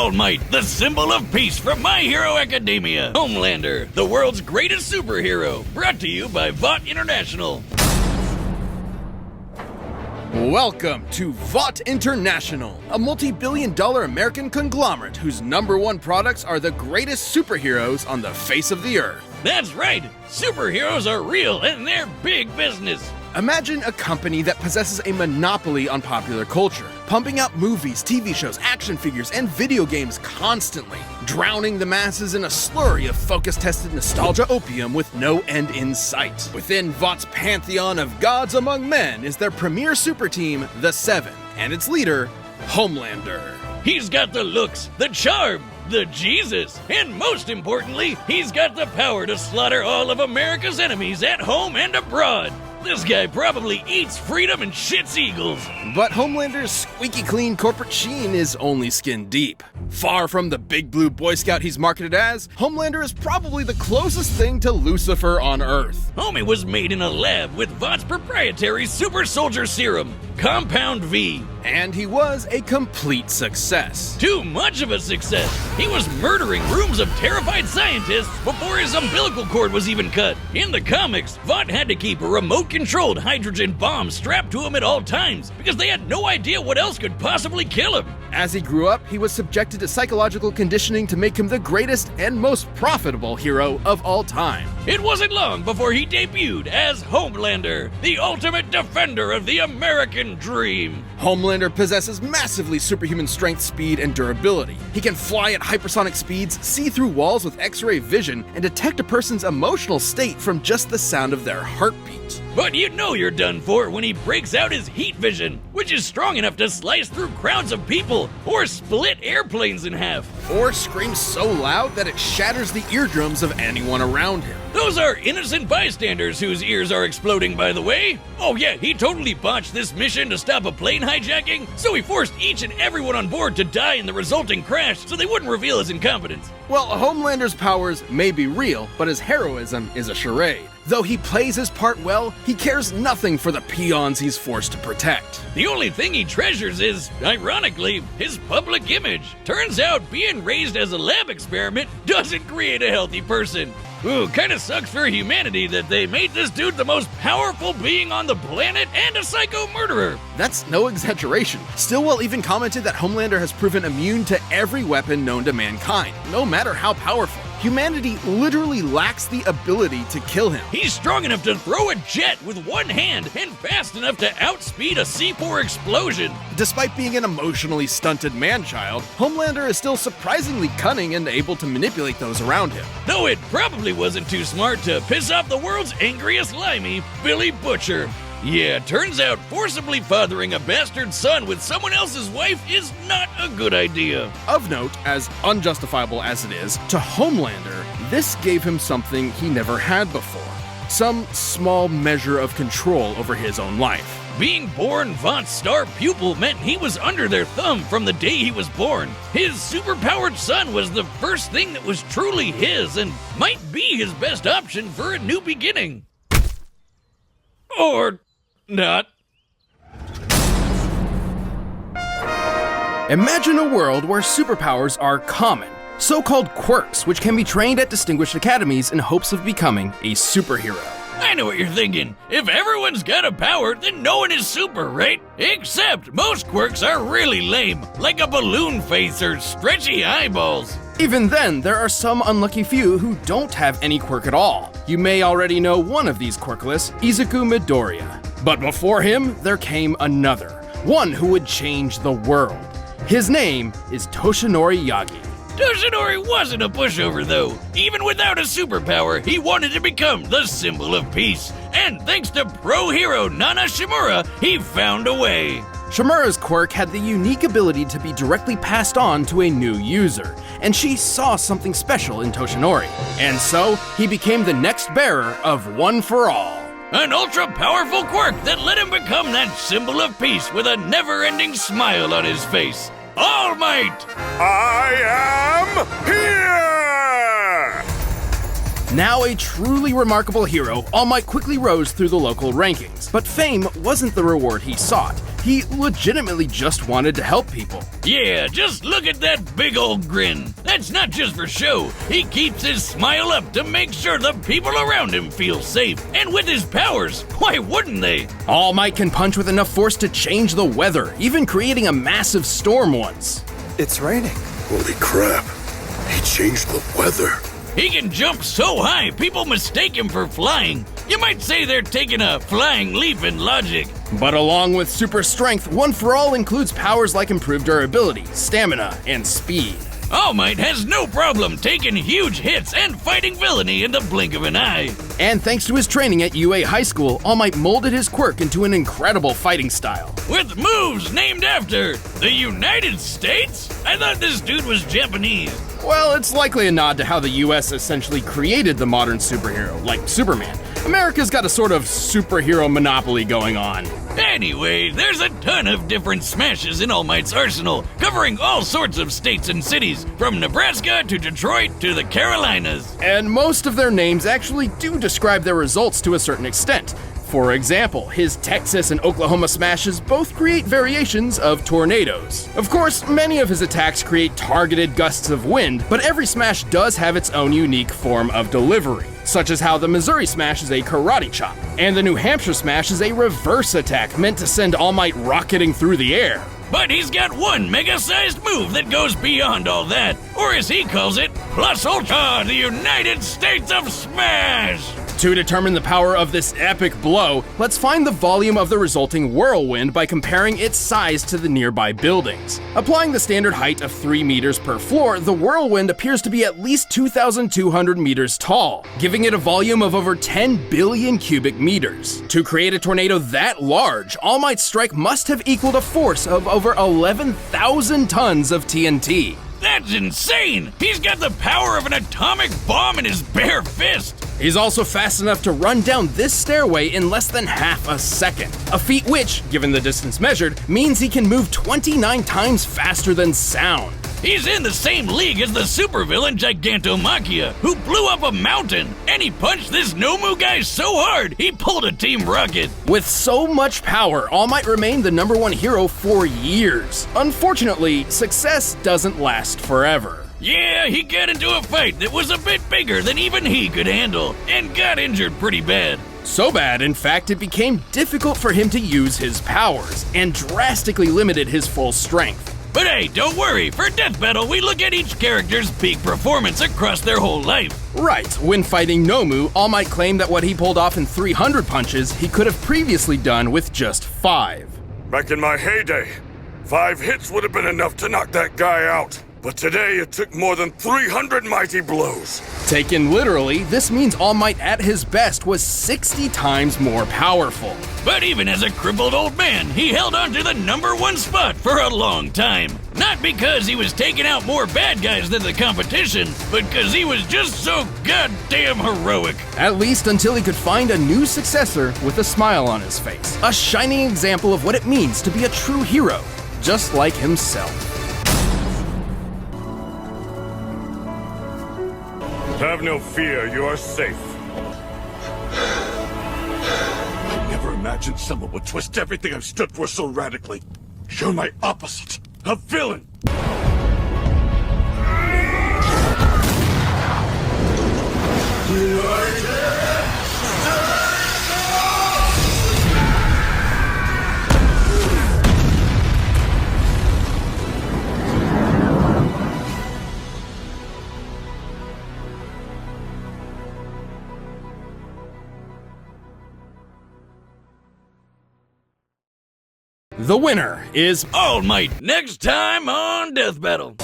All Might, the symbol of peace from My Hero Academia. Homelander, the world's greatest superhero. Brought to you by Vought International. Welcome to Vought International, a multi-billion-dollar American conglomerate whose #1 products are the greatest superheroes on the face of the earth. That's right, superheroes are real and they're big business. Imagine a company that possesses a monopoly on popular culture, pumping out movies, TV shows, action figures, and video games constantly, drowning the masses in a slurry of focus-tested nostalgia opium with no end in sight. Within Vaught's pantheon of gods among men is their premier super team, the Seven, and its leader, Homelander. He's got the looks, the charm, the Jesus, and most importantly, he's got the power to slaughter all of America's enemies at home and abroad. This guy probably eats freedom and shits eagles. But Homelander's squeaky clean corporate sheen is only skin deep. Far from the big blue Boy Scout he's marketed as, Homelander is probably the closest thing to Lucifer on Earth. Homie was made in a lab with Vaught's proprietary super soldier serum, Compound V. And he was a complete success. Too much of a success. He was murdering rooms of terrified scientists before his umbilical cord was even cut. In the comics, Vought had to keep a remote-controlled hydrogen bomb strapped to him at all times because they had no idea what else could possibly kill him. As he grew up, he was subjected to psychological conditioning to make him the greatest and most profitable hero of all time. It wasn't long before he debuted as Homelander, the ultimate defender of the American dream. Homelander possesses massively superhuman strength, speed, and durability. He can fly at hypersonic speeds, see through walls with X-ray vision, and detect a person's emotional state from just the sound of their heartbeat. But you know you're done for when he breaks out his heat vision, which is strong enough to slice through crowds of people or split airplanes in half. Or screams so loud that it shatters the eardrums of anyone around him. Those are innocent bystanders whose ears are exploding, by the way. Oh yeah, he totally botched this mission to stop a plane hijacking, so he forced each and everyone on board to die in the resulting crash so they wouldn't reveal his incompetence. Well, Homelander's powers may be real, but his heroism is a charade. Though he plays his part well, he cares nothing for the peons he's forced to protect. The only thing he treasures is, ironically, his public image. Turns out being raised as a lab experiment doesn't create a healthy person. Ooh, kinda sucks for humanity that they made this dude the most powerful being on the planet and a psycho murderer. That's no exaggeration. Stillwell even commented that Homelander has proven immune to every weapon known to mankind, no matter how powerful. Humanity literally lacks the ability to kill him. He's strong enough to throw a jet with one hand and fast enough to outspeed a C4 explosion. Despite being an emotionally stunted man-child, Homelander is still surprisingly cunning and able to manipulate those around him. Though it probably wasn't too smart to piss off the world's angriest limey, Billy Butcher. Yeah, turns out forcibly fathering a bastard son with someone else's wife is not a good idea. Of note, as unjustifiable as it is, to Homelander, this gave him something he never had before. Some small measure of control over his own life. Being born Vaught's star pupil meant he was under their thumb from the day he was born. His superpowered son was the first thing that was truly his and might be his best option for a new beginning. Or not. Imagine a world where superpowers are common, so-called quirks which can be trained at distinguished academies in hopes of becoming a superhero. I know what you're thinking. If everyone's got a power, then no one is super, right? Except most quirks are really lame, like a balloon face or stretchy eyeballs. Even then, there are some unlucky few who don't have any quirk at all. You may already know one of these quirkless, Izuku Midoriya. But before him, there came another, one who would change the world. His name is Toshinori Yagi. Toshinori wasn't a pushover, though. Even without a superpower, he wanted to become the symbol of peace. And thanks to pro hero Nana Shimura, he found a way. Shimura's quirk had the unique ability to be directly passed on to a new user, and she saw something special in Toshinori. And so, he became the next bearer of One for All. An ultra-powerful quirk that let him become that symbol of peace with a never-ending smile on his face. All Might! I am here! Now a truly remarkable hero, All Might quickly rose through the local rankings. But fame wasn't the reward he sought. He legitimately just wanted to help people. Yeah, just look at that big old grin. That's not just for show. He keeps his smile up to make sure the people around him feel safe. And with his powers, why wouldn't they? All Might can punch with enough force to change the weather, even creating a massive storm once. It's raining. Holy crap. He changed the weather. He can jump so high, people mistake him for flying. You might say they're taking a flying leap in logic. But along with super strength, One for All includes powers like improved durability, stamina, and speed. All Might has no problem taking huge hits and fighting villainy in the blink of an eye. And thanks to his training at UA High School, All Might molded his quirk into an incredible fighting style. With moves named after the United States? I thought this dude was Japanese. Well, it's likely a nod to how the US essentially created the modern superhero, like Superman. America's got a sort of superhero monopoly going on. Anyway, there's a ton of different smashes in All Might's arsenal, covering all sorts of states and cities, from Nebraska to Detroit to the Carolinas. And most of their names actually do describe their results to a certain extent. For example, his Texas and Oklahoma smashes both create variations of tornadoes. Of course, many of his attacks create targeted gusts of wind, but every smash does have its own unique form of delivery, such as how the Missouri smash is a karate chop, and the New Hampshire smash is a reverse attack meant to send All Might rocketing through the air. But he's got one mega-sized move that goes beyond all that, or as he calls it, Plus Ultra, the United States of Smash! To determine the power of this epic blow, let's find the volume of the resulting whirlwind by comparing its size to the nearby buildings. Applying the standard height of 3 meters per floor, the whirlwind appears to be at least 2,200 meters tall, giving it a volume of over 10 billion cubic meters. To create a tornado that large, All Might's strike must have equaled a force of over 11,000 tons of TNT. That's insane! He's got the power of an atomic bomb in his bare fist! He's also fast enough to run down this stairway in less than half a second. A feat which, given the distance measured, means he can move 29 times faster than sound. He's in the same league as the supervillain Gigantomachia, who blew up a mountain, and he punched this Nomu guy so hard, he pulled a Team Rocket. With so much power, All Might remained the #1 hero for years. Unfortunately, success doesn't last forever. Yeah, he got into a fight that was a bit bigger than even he could handle, and got injured pretty bad. So bad, in fact, it became difficult for him to use his powers, and drastically limited his full strength. But hey, don't worry, for Death Battle, we look at each character's peak performance across their whole life. Right, when fighting Nomu, All Might claimed that what he pulled off in 300 punches, he could have previously done with just 5. Back in my heyday, 5 hits would have been enough to knock that guy out. But today it took more than 300 mighty blows. Taken literally, this means All Might at his best was 60 times more powerful. But even as a crippled old man, he held on to the #1 spot for a long time. Not because he was taking out more bad guys than the competition, but because he was just so goddamn heroic. At least until he could find a new successor with a smile on his face. A shining example of what it means to be a true hero, just like himself. Have no fear, you are safe. I never imagined someone would twist everything I've stood for so radically. You're my opposite, a villain! The winner is All Might, next time on Death Battle.